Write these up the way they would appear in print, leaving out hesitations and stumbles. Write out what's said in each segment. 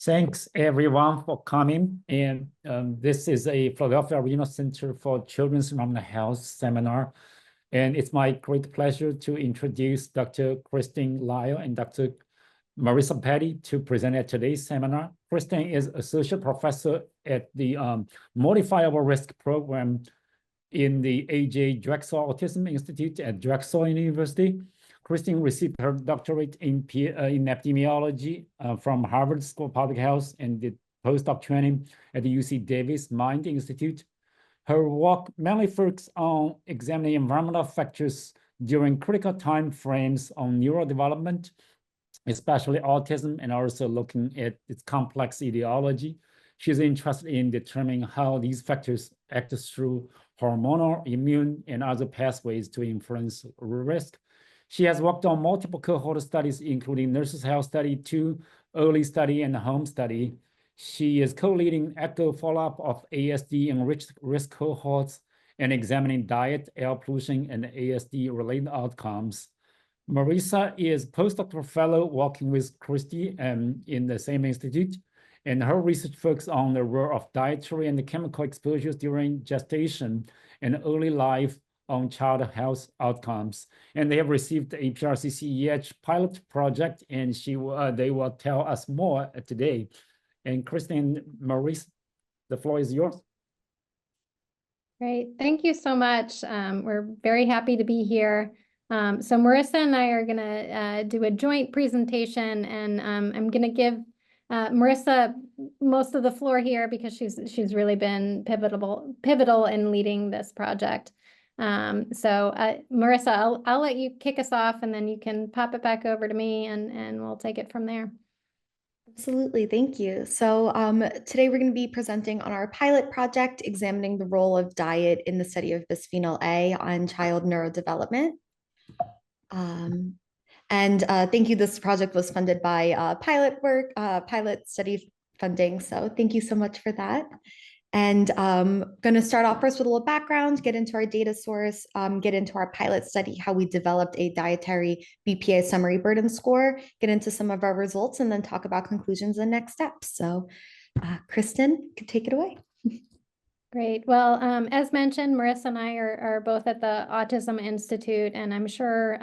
Thanks everyone for coming. And this is a Philadelphia Renal Center for Children's Environmental Health seminar. And it's my great pleasure to introduce Dr. Christine Lyle and Dr. Marissa Petty to present at today's seminar. Christine is Associate Professor at the Modifiable Risk Program in the A.J. Drexel Autism Institute at Drexel University. Christine received her doctorate in epidemiology from Harvard School of Public Health and did postdoc training at the UC Davis Mind Institute. Her work mainly focuses on examining environmental factors during critical time frames on neurodevelopment, especially autism, and also looking at its complex etiology. She's interested in determining how these factors act through hormonal, immune, and other pathways to influence risk. She has worked on multiple cohort studies, including Nurses Health Study 2, Early Study, and Home Study. She is co-leading active follow-up of ASD-enriched risk cohorts and examining diet, air pollution, and ASD-related outcomes. Marissa is postdoctoral fellow working with Christy in the same institute, and her research focuses on the role of dietary and chemical exposures during gestation and early life on child health outcomes. And they have received the APRCC pilot project, and they will tell us more today. And Christine, Maurice, the floor is yours. Great, thank you so much. We're very happy to be here. So Marissa and I are gonna do a joint presentation, and I'm gonna give Marissa most of the floor here because she's really been pivotal in leading this project. Marissa, I'll let you kick us off, and then you can pop it back over to me, and we'll take it from there. Absolutely, thank you. So today we're going to be presenting on our pilot project examining the role of diet in the study of bisphenol A on child neurodevelopment. Thank you. This project was funded by pilot study funding. So thank you so much for that. And going to start off first with a little background, get into our data source, get into our pilot study, how we developed a dietary BPA summary burden score, get into some of our results, and then talk about conclusions and next steps. So Kristen, could take it away. Great. Well, as mentioned, Marissa and I are both at the Autism Institute, and I'm sure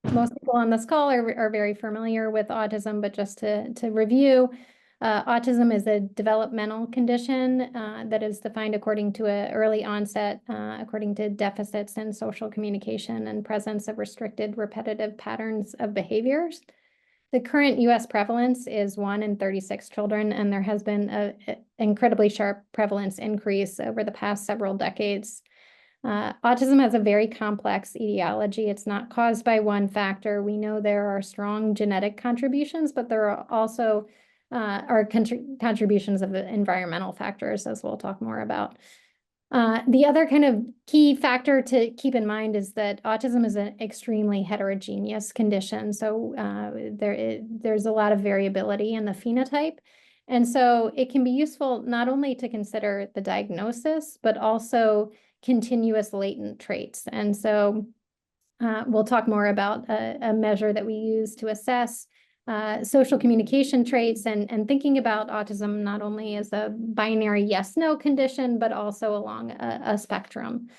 most people on this call are very familiar with autism, but just to review, autism is a developmental condition that is defined according to an early onset, according to deficits in social communication and presence of restricted repetitive patterns of behaviors. The current U.S. prevalence is 1 in 36 children, and there has been an incredibly sharp prevalence increase over the past several decades. Autism has a very complex etiology. It's not caused by one factor. We know there are strong genetic contributions, but there are also contributions of environmental factors, as we'll talk more about. The other kind of key factor to keep in mind is that autism is an extremely heterogeneous condition. So there's a lot of variability in the phenotype. And so it can be useful not only to consider the diagnosis, but also continuous latent traits. And so we'll talk more about a measure that we use to assess social communication traits and thinking about autism not only as a binary yes-no condition, but also along a spectrum.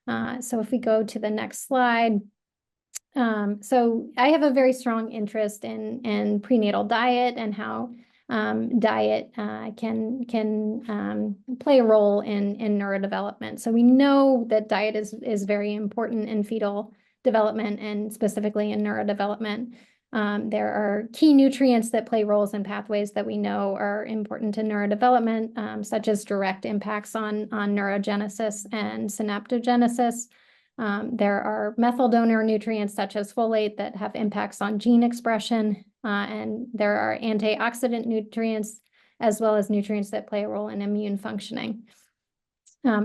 So if we go to the next slide. So I have a very strong interest in prenatal diet and how diet can play a role in neurodevelopment. So we know that diet is very important in fetal development and specifically in neurodevelopment. There are key nutrients that play roles in pathways that we know are important to neurodevelopment, such as direct impacts on neurogenesis and synaptogenesis. There are methyl donor nutrients such as folate that have impacts on gene expression, and there are antioxidant nutrients as well as nutrients that play a role in immune functioning.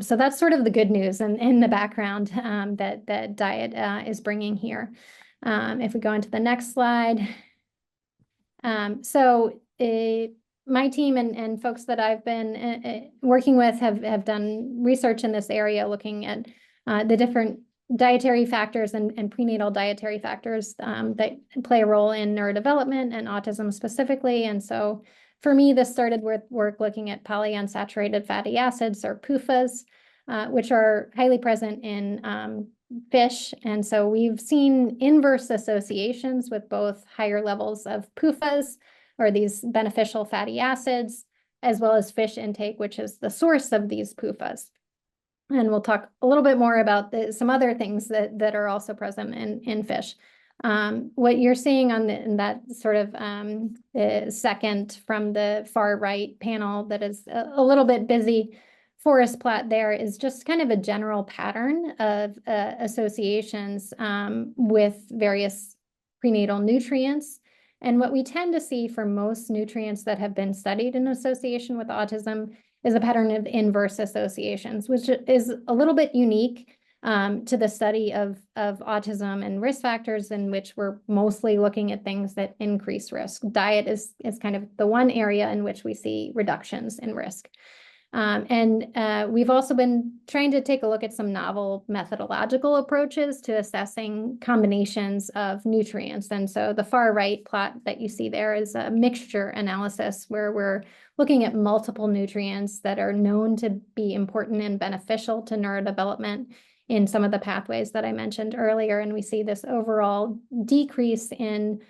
So that's sort of the good news in the background that diet is bringing here. If we go into the next slide. My team and folks that I've been working with have done research in this area looking at the different dietary factors and prenatal dietary factors that play a role in neurodevelopment and autism specifically. And so for me, this started with work looking at polyunsaturated fatty acids, or PUFAs, which are highly present in fish. And so we've seen inverse associations with both higher levels of PUFAs, or these beneficial fatty acids, as well as fish intake, which is the source of these PUFAs. And we'll talk a little bit more about some other things that are also present in fish. What you're seeing in that sort of second from the far right panel that is a little bit busy forest plot there is just kind of a general pattern of associations with various prenatal nutrients. And what we tend to see for most nutrients that have been studied in association with autism is a pattern of inverse associations, which is a little bit unique to the study of autism and risk factors, in which we're mostly looking at things that increase risk. Diet is kind of the one area in which we see reductions in risk. We've also been trying to take a look at some novel methodological approaches to assessing combinations of nutrients. And so the far right plot that you see there is a mixture analysis, where we're looking at multiple nutrients that are known to be important and beneficial to neurodevelopment in some of the pathways that I mentioned earlier. And we see this overall decrease in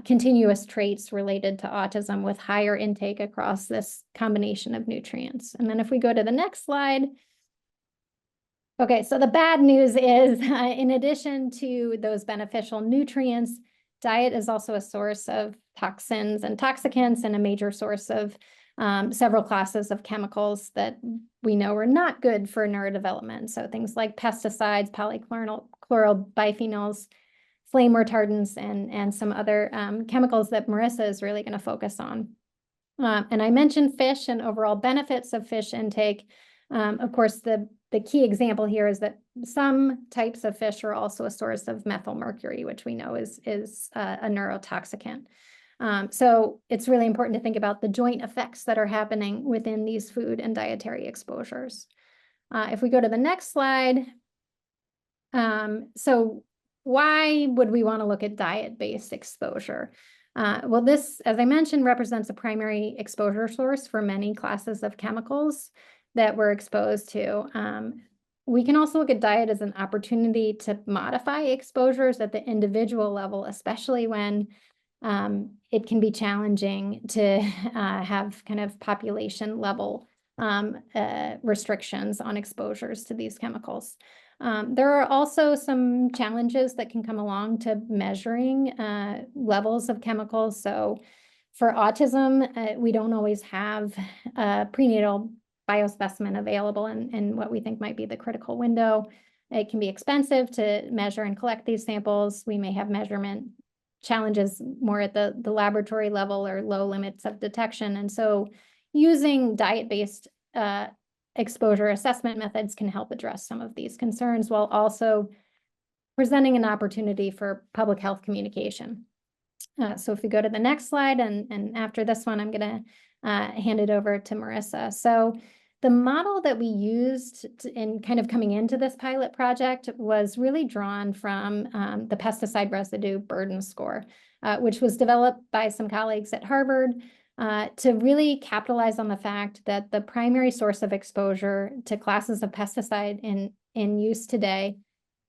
continuous traits related to autism with higher intake across this combination of nutrients. And then if we go to the next slide. Okay, so the bad news is in addition to those beneficial nutrients, diet is also a source of toxins and toxicants, and a major source of several classes of chemicals that we know are not good for neurodevelopment. So things like pesticides, polychlorobiphenyls, flame retardants, and some other chemicals that Marissa is really going to focus on. And I mentioned fish and overall benefits of fish intake. Of course, the key example here is that some types of fish are also a source of methylmercury, which we know is a neurotoxicant. So it's really important to think about the joint effects that are happening within these food and dietary exposures. If we go to the next slide, so why would we want to look at diet-based exposure? Well, this, as I mentioned, represents a primary exposure source for many classes of chemicals that we're exposed to. We can also look at diet as an opportunity to modify exposures at the individual level, especially when it can be challenging to have kind of population level restrictions on exposures to these chemicals. There are also some challenges that can come along to measuring levels of chemicals. So for autism, we don't always have a prenatal biospecimen available in what we think might be the critical window. It can be expensive to measure and collect these samples. We may have measurement challenges more at the laboratory level, or low limits of detection. And so using diet-based exposure assessment methods can help address some of these concerns, while also presenting an opportunity for public health communication. So if we go to the next slide, and after this one, I'm going to hand it over to Marissa. So the model that we used in kind of coming into this pilot project was really drawn from the pesticide residue burden score, which was developed by some colleagues at Harvard to really capitalize on the fact that the primary source of exposure to classes of pesticide in use today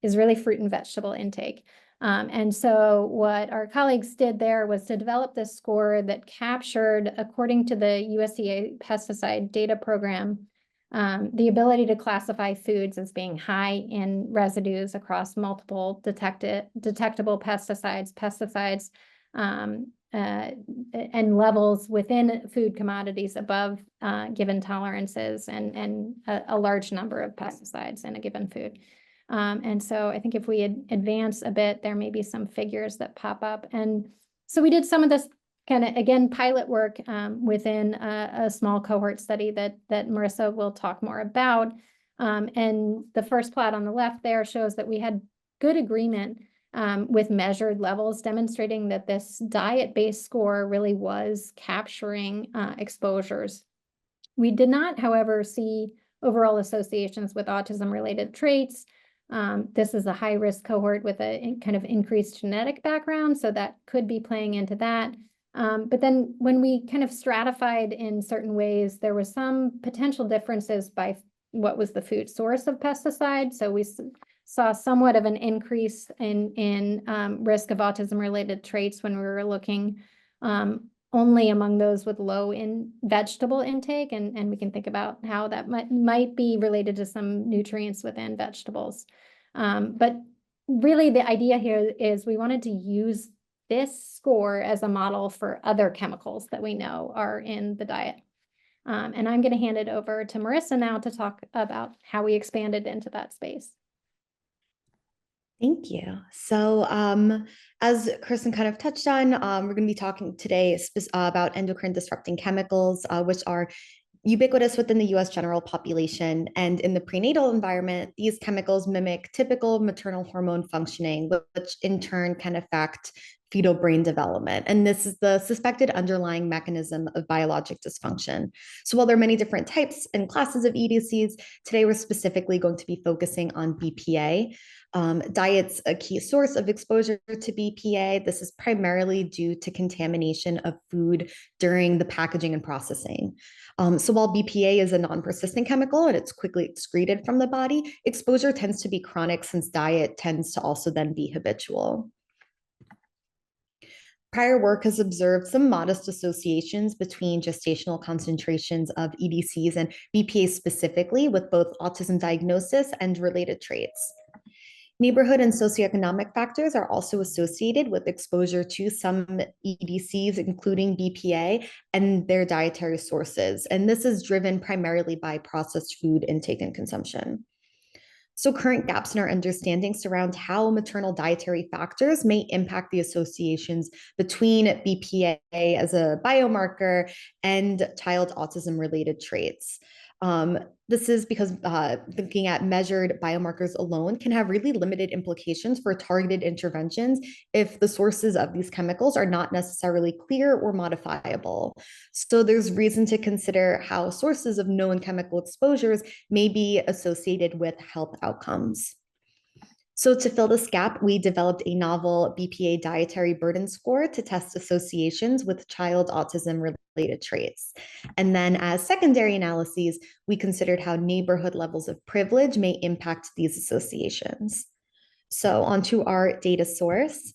is really fruit and vegetable intake. And so what our colleagues did there was to develop this score that captured, according to the USDA pesticide data program, the ability to classify foods as being high in residues across multiple detectable pesticides, and levels within food commodities above given tolerances, and a large number of pesticides in a given food. And so I think if we advance a bit, there may be some figures that pop up. And so we did some of this kind of, again, pilot work within a small cohort study that Marissa will talk more about. And the first plot on the left there shows that we had good agreement with measured levels, demonstrating that this diet-based score really was capturing exposures. We did not, however, see overall associations with autism-related traits, This is a high-risk cohort with a kind of increased genetic background, so that could be playing into that. But then when we kind of stratified in certain ways, there was some potential differences by what was the food source of pesticides. So we saw somewhat of an increase in risk of autism-related traits when we were looking only among those with low in vegetable intake, and we can think about how that might be related to some nutrients within vegetables. But really the idea here is we wanted to use this score as a model for other chemicals that we know are in the diet. And I'm going to hand it over to Marissa now to talk about how we expanded into that space. Thank you. So as Kristen kind of touched on, we're going to be talking today about endocrine disrupting chemicals, which are ubiquitous within the US general population. And in the prenatal environment, these chemicals mimic typical maternal hormone functioning, which in turn can affect fetal brain development. And this is the suspected underlying mechanism of biologic dysfunction. So while there are many different types and classes of EDCs, today we're specifically going to be focusing on BPA. Diet's a key source of exposure to BPA. This is primarily due to contamination of food during the packaging and processing. So while BPA is a non-persistent chemical and it's quickly excreted from the body, exposure tends to be chronic since diet tends to also then be habitual. Prior work has observed some modest associations between gestational concentrations of EDCs and BPA specifically with both autism diagnosis and related traits. Neighborhood and socioeconomic factors are also associated with exposure to some EDCs, including BPA, and their dietary sources. And this is driven primarily by processed food intake and consumption. So current gaps in our understanding surround how maternal dietary factors may impact the associations between BPA as a biomarker and child autism-related traits. This is because looking at measured biomarkers alone can have really limited implications for targeted interventions if the sources of these chemicals are not necessarily clear or modifiable. So there's reason to consider how sources of known chemical exposures may be associated with health outcomes. So to fill this gap, we developed a novel BPA dietary burden score to test associations with child autism-related traits. And then as secondary analyses, we considered how neighborhood levels of privilege may impact these associations. So onto our data source.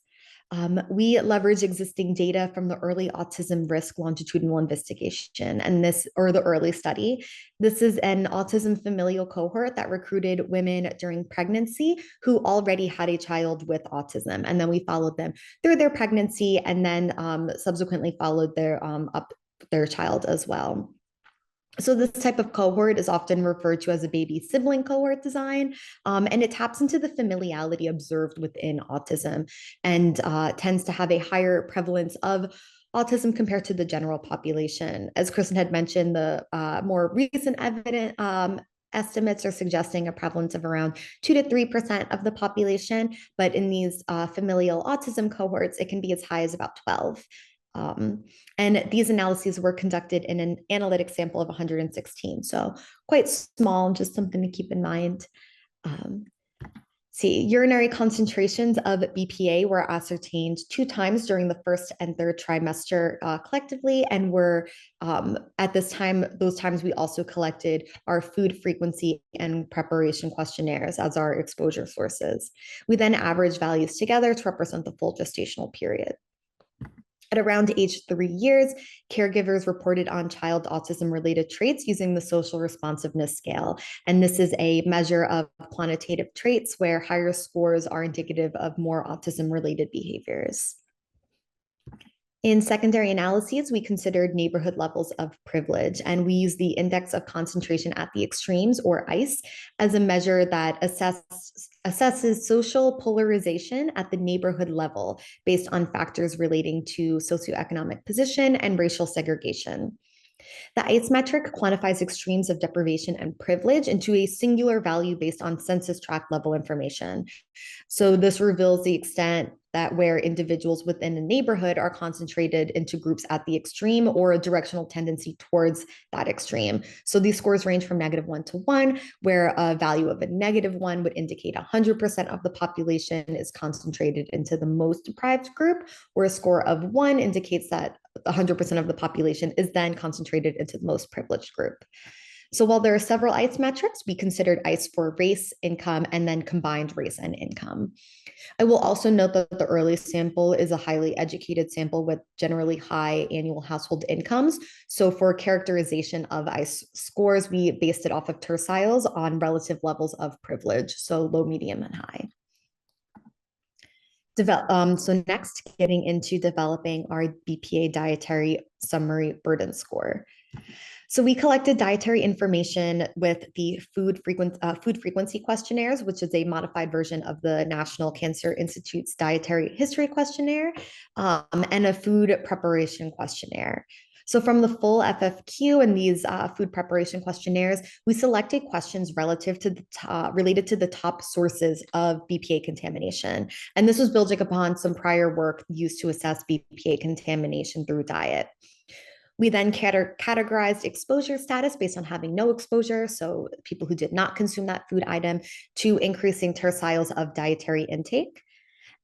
We leverage existing data from the early autism risk longitudinal investigation and the early study. This is an autism familial cohort that recruited women during pregnancy who already had a child with autism. And then we followed them through their pregnancy and then subsequently followed their child as well. So this type of cohort is often referred to as a baby sibling cohort design, and it taps into the familiality observed within autism and tends to have a higher prevalence of autism compared to the general population. As Kristen had mentioned, the more recent evidence estimates are suggesting a prevalence of around 2 to 3% of the population, but in these familial autism cohorts, it can be as high as about 12. And these analyses were conducted in an analytic sample of 116, so quite small, just something to keep in mind. Urinary concentrations of BPA were ascertained 2 times during the first and third trimester collectively, and were at this time, those times we also collected our food frequency and preparation questionnaires as our exposure sources. We then averaged values together to represent the full gestational period. At around age 3 years, caregivers reported on child autism-related traits using the social responsiveness scale. And this is a measure of quantitative traits where higher scores are indicative of more autism-related behaviors. In secondary analyses, we considered neighborhood levels of privilege, and we use the index of concentration at the extremes, or ICE, as a measure that assesses social polarization at the neighborhood level based on factors relating to socioeconomic position and racial segregation. The ICE metric quantifies extremes of deprivation and privilege into a singular value based on census tract level information. So this reveals the extent that where individuals within a neighborhood are concentrated into groups at the extreme or a directional tendency towards that extreme. So these scores range from -1 to 1, where a value of a -1 would indicate 100% of the population is concentrated into the most deprived group, where a score of 1 indicates that 100% of the population is then concentrated into the most privileged group. So while there are several ICE metrics, we considered ICE for race, income, and then combined race and income. I will also note that the early sample is a highly educated sample with generally high annual household incomes. So for characterization of ICE scores, we based it off of terciles on relative levels of privilege, so low, medium, and high. So next, getting into developing our BPA dietary summary burden score. So we collected dietary information with the food frequency questionnaires, which is a modified version of the National Cancer Institute's dietary history questionnaire, and a food preparation questionnaire. So from the full FFQ and these food preparation questionnaires, we selected questions relative to the related to the top sources of BPA contamination. And this was building upon some prior work used to assess BPA contamination through diet. We then categorized exposure status based on having no exposure, so people who did not consume that food item, to increasing terciles of dietary intake.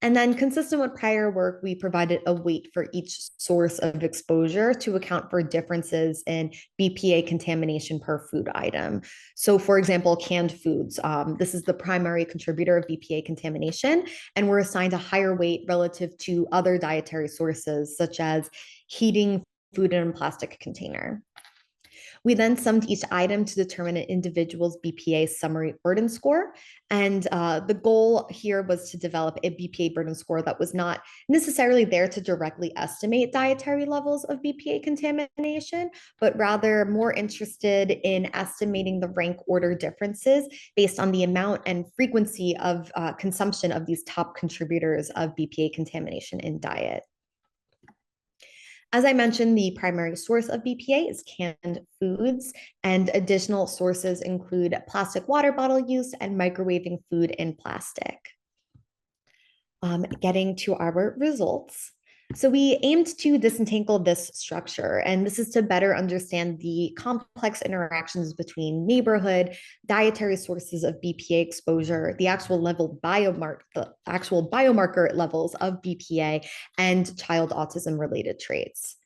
And then consistent with prior work, we provided a weight for each source of exposure to account for differences in BPA contamination per food item. So for example, canned foods, this is the primary contributor of BPA contamination, and we're assigned a higher weight relative to other dietary sources, such as heating food in a plastic container. We then summed each item to determine an individual's BPA summary burden score. And the goal here was to develop a BPA burden score that was not necessarily there to directly estimate dietary levels of BPA contamination, but rather more interested in estimating the rank order differences based on the amount and frequency of consumption of these top contributors of BPA contamination in diet. As I mentioned, the primary source of BPA is canned foods, and additional sources include plastic water bottle use and microwaving food in plastic. Getting to our results. So we aimed to disentangle this structure, and this is to better understand the complex interactions between neighborhood, dietary sources of BPA exposure, the actual biomarker levels of BPA, and child autism-related traits.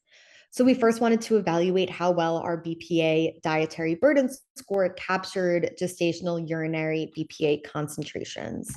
So we first wanted to evaluate how well our BPA dietary burden score captured gestational urinary BPA concentrations.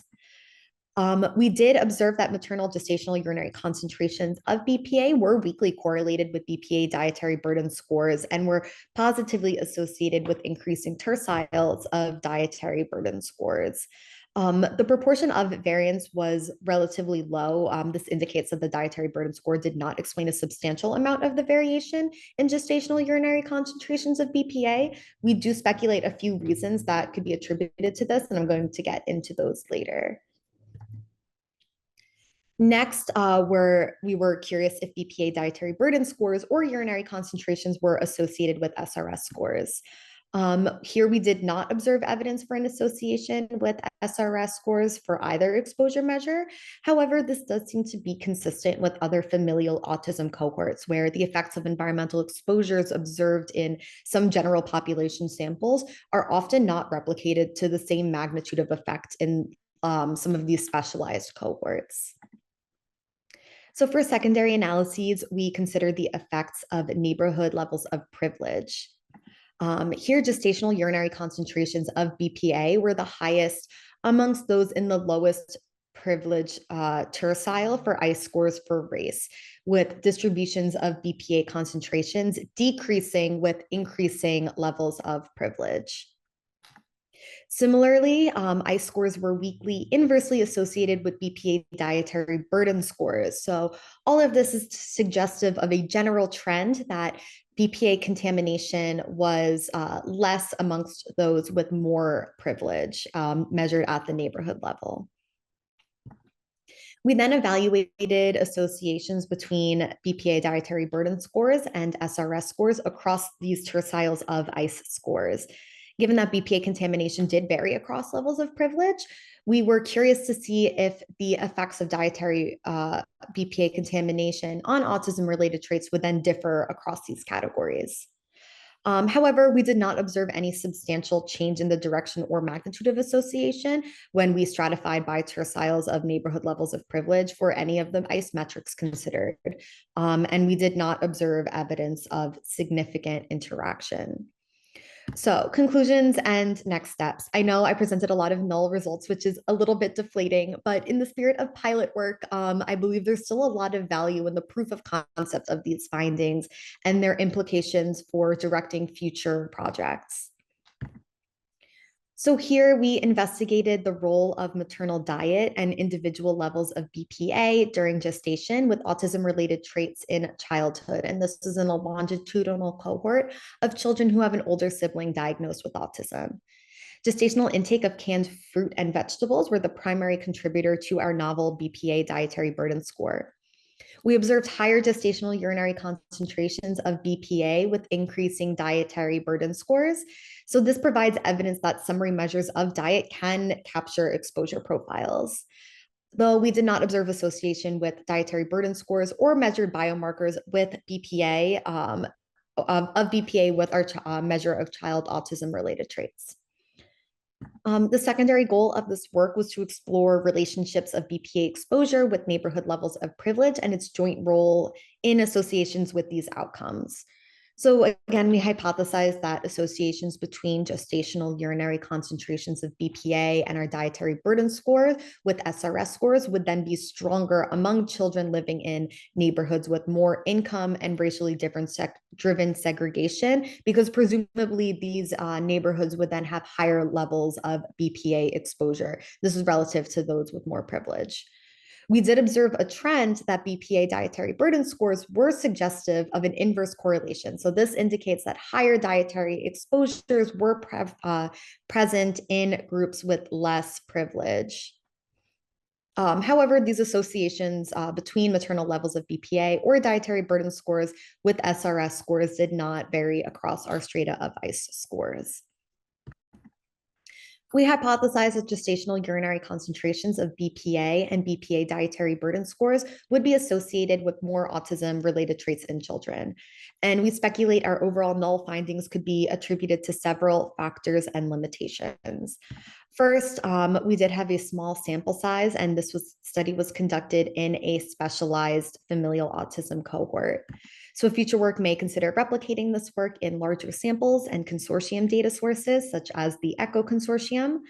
We did observe that maternal gestational urinary concentrations of BPA were weakly correlated with BPA dietary burden scores and were positively associated with increasing terciles of dietary burden scores. The proportion of variance was relatively low. This indicates that the dietary burden score did not explain a substantial amount of the variation in gestational urinary concentrations of BPA. We do speculate a few reasons that could be attributed to this, and I'm going to get into those later. Next, we were curious if BPA dietary burden scores or urinary concentrations were associated with SRS scores. Here we did not observe evidence for an association with SRS scores for either exposure measure. However, this does seem to be consistent with other familial autism cohorts where the effects of environmental exposures observed in some general population samples are often not replicated to the same magnitude of effect in some of these specialized cohorts. So for secondary analyses, we considered the effects of neighborhood levels of privilege. Here, gestational urinary concentrations of BPA were the highest amongst those in the lowest privilege tercile for ICE scores for race, with distributions of BPA concentrations decreasing with increasing levels of privilege. Similarly, ICE scores were weakly inversely associated with BPA dietary burden scores. So all of this is suggestive of a general trend that BPA contamination was less amongst those with more privilege measured at the neighborhood level. We then evaluated associations between BPA dietary burden scores and SRS scores across these terciles of ICE scores. Given that BPA contamination did vary across levels of privilege, we were curious to see if the effects of dietary BPA contamination on autism-related traits would then differ across these categories. However, we did not observe any substantial change in the direction or magnitude of association when we stratified by terciles of neighborhood levels of privilege for any of the ICE metrics considered. And we did not observe evidence of significant interaction. So conclusions and next steps. I know I presented a lot of null results, which is a little bit deflating, but in the spirit of pilot work, I believe there's still a lot of value in the proof of concept of these findings and their implications for directing future projects. So here we investigated the role of maternal diet and individual levels of BPA during gestation with autism-related traits in childhood. And this is in a longitudinal cohort of children who have an older sibling diagnosed with autism. Gestational intake of canned fruit and vegetables were the primary contributor to our novel BPA dietary burden score. We observed higher gestational urinary concentrations of BPA with increasing dietary burden scores. So this provides evidence that summary measures of diet can capture exposure profiles. Though we did not observe association with dietary burden scores or measured biomarkers with BPA, of BPA with our measure of child autism-related traits. The secondary goal of this work was to explore relationships of BPA exposure with neighborhood levels of privilege and its joint role in associations with these outcomes. So again, we hypothesized that associations between gestational urinary concentrations of BPA and our dietary burden score with SRS scores would then be stronger among children living in neighborhoods with more income and racially driven segregation, because presumably these neighborhoods would then have higher levels of BPA exposure. This is relative to those with more privilege. We did observe a trend that BPA dietary burden scores were suggestive of an inverse correlation. So this indicates that higher dietary exposures were present in groups with less privilege. However, these associations between maternal levels of BPA or dietary burden scores with SRS scores did not vary across our strata of ICE scores. We hypothesized that gestational urinary concentrations of BPA and BPA dietary burden scores would be associated with more autism-related traits in children. And we speculate our overall null findings could be attributed to several factors and limitations. First, we did have a small sample size, and this study was conducted in a specialized familial autism cohort. So future work may consider replicating this work in larger samples and consortium data sources, such as the ECHO consortium.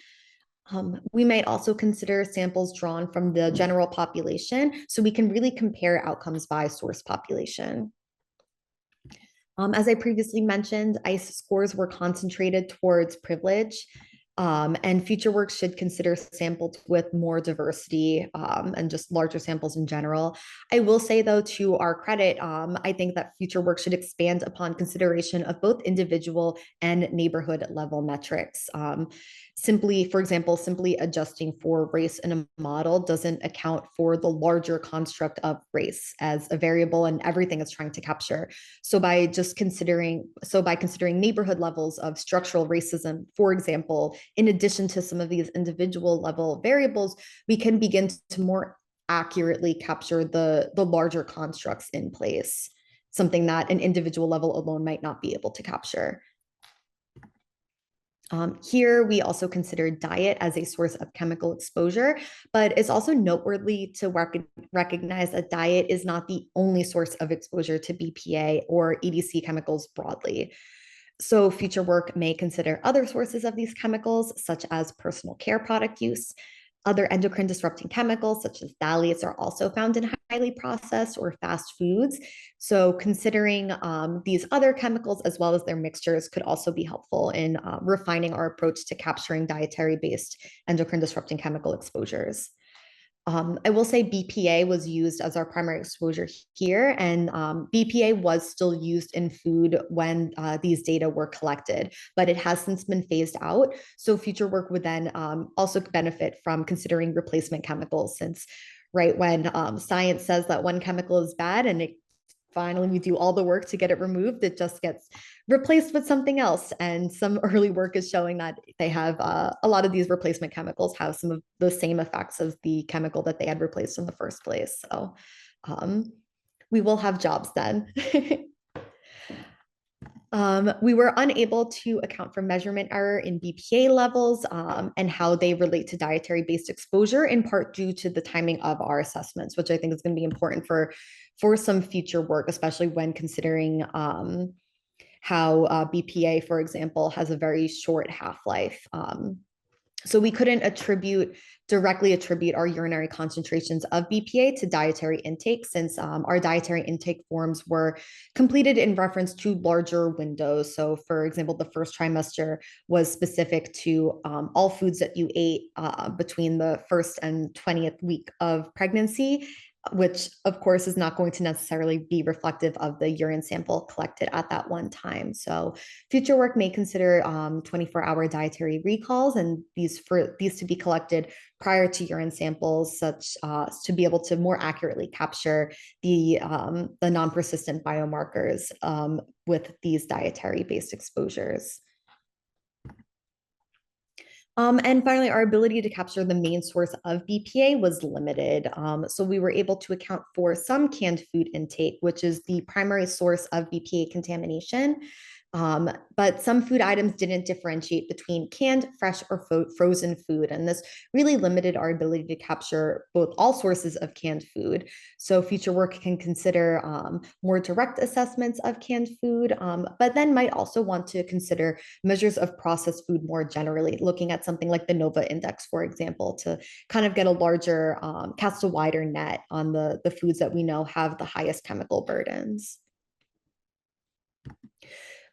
We might also consider samples drawn from the general population, so we can really compare outcomes by source population. As I previously mentioned, ICE scores were concentrated towards privilege. And future work should consider samples with more diversity and just larger samples in general. I will say, though, to our credit, I think that future work should expand upon consideration of both individual and neighborhood level metrics. For example, simply adjusting for race in a model doesn't account for the larger construct of race as a variable and everything it's trying to capture. So by considering neighborhood levels of structural racism, for example, in addition to some of these individual level variables, we can begin to more accurately capture the larger constructs in place, something that an individual level alone might not be able to capture. Here, we also consider diet as a source of chemical exposure, but it's also noteworthy to recognize that diet is not the only source of exposure to BPA or EDC chemicals broadly. So future work may consider other sources of these chemicals, such as personal care product use. Other endocrine disrupting chemicals, such as phthalates, are also found in highly processed or fast foods. So considering these other chemicals as well as their mixtures could also be helpful in refining our approach to capturing dietary-based endocrine disrupting chemical exposures. I will say BPA was used as our primary exposure here, and BPA was still used in food when these data were collected, but it has since been phased out. So future work would then also benefit from considering replacement chemicals, since right when science says that one chemical is bad and finally we do all the work to get it removed, it just gets replaced with something else. And some early work is showing that they have a lot of these replacement chemicals have some of the same effects as the chemical that they had replaced in the first place. So we will have jobs then. We were unable to account for measurement error in BPA levels and how they relate to dietary-based exposure, in part due to the timing of our assessments, which I think is going to be important for some future work, especially when considering how BPA, for example, has a very short half-life. So we couldn't directly attribute our urinary concentrations of BPA to dietary intake, since our dietary intake forms were completed in reference to larger windows. So for example, the first trimester was specific to all foods that you ate between the 1st and 20th week of pregnancy, which of course is not going to necessarily be reflective of the urine sample collected at that one time. So future work may consider 24-hour dietary recalls, and these to be collected prior to urine samples, such to be able to more accurately capture the non-persistent biomarkers with these dietary-based exposures. And finally, our ability to capture the main source of BPA was limited. So we were able to account for some canned food intake, which is the primary source of BPA contamination. But some food items didn't differentiate between canned, fresh, or frozen food. And this really limited our ability to capture all sources of canned food. So future work can consider more direct assessments of canned food, but then might also want to consider measures of processed food more generally, looking at something like the NOVA index, for example, to kind of get a larger, cast a wider net on the foods that we know have the highest chemical burdens.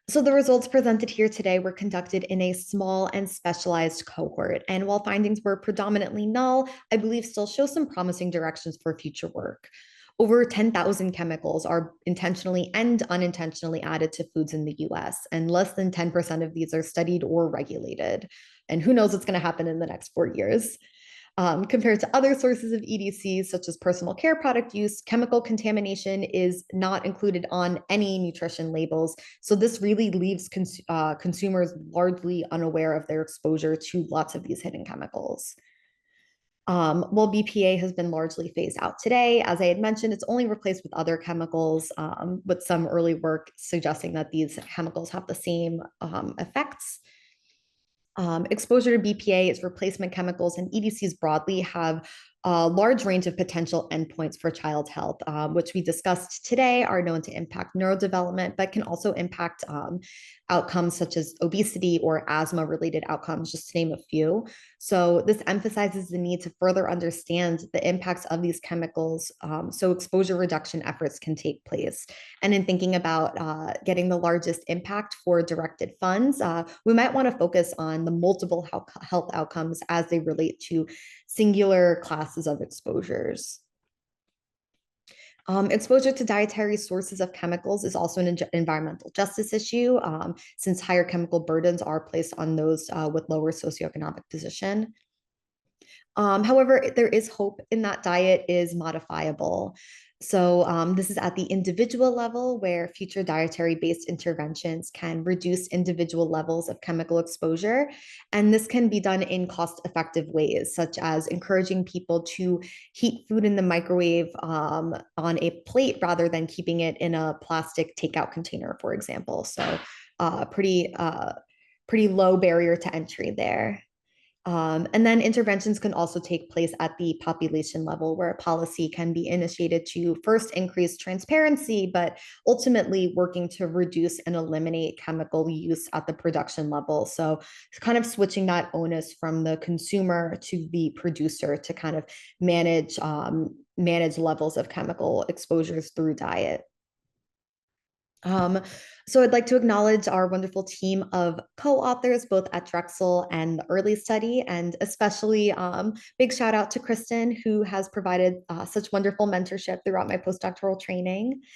So the results presented here today were conducted in a small and specialized cohort. And while findings were predominantly null, I believe still show some promising directions for future work. Over 10,000 chemicals are intentionally and unintentionally added to foods in the US, and less than 10% of these are studied or regulated. And who knows what's going to happen in the next 4 years. Compared to other sources of EDCs, such as personal care product use, chemical contamination is not included on any nutrition labels. So this really leaves consumers largely unaware of their exposure to lots of these hidden chemicals. While BPA has been largely phased out today, as I had mentioned, it's only replaced with other chemicals, with some early work suggesting that these chemicals have the same effects. Exposure to BPA, its replacement chemicals, and EDCs broadly have a large range of potential endpoints for child health, which we discussed today, are known to impact neurodevelopment, but can also impact outcomes such as obesity or asthma-related outcomes, just to name a few. So this emphasizes the need to further understand the impacts of these chemicals, so exposure reduction efforts can take place. And in thinking about getting the largest impact for directed funds, we might want to focus on the multiple health outcomes as they relate to singular classes of exposures. Exposure to dietary sources of chemicals is also an environmental justice issue, since higher chemical burdens are placed on those with lower socioeconomic position. However, there is hope in that diet is modifiable. So this is at the individual level, where future dietary-based interventions can reduce individual levels of chemical exposure. And this can be done in cost-effective ways, such as encouraging people to heat food in the microwave on a plate rather than keeping it in a plastic takeout container, for example. So pretty low barrier to entry there. And then interventions can also take place at the population level, where a policy can be initiated to first increase transparency, but ultimately working to reduce and eliminate chemical use at the production level. So kind of switching that onus from the consumer to the producer to kind of manage levels of chemical exposures through diet. So I'd like to acknowledge our wonderful team of co-authors, both at Drexel and the early study, and especially big shout out to Kristen, who has provided such wonderful mentorship throughout my postdoctoral training.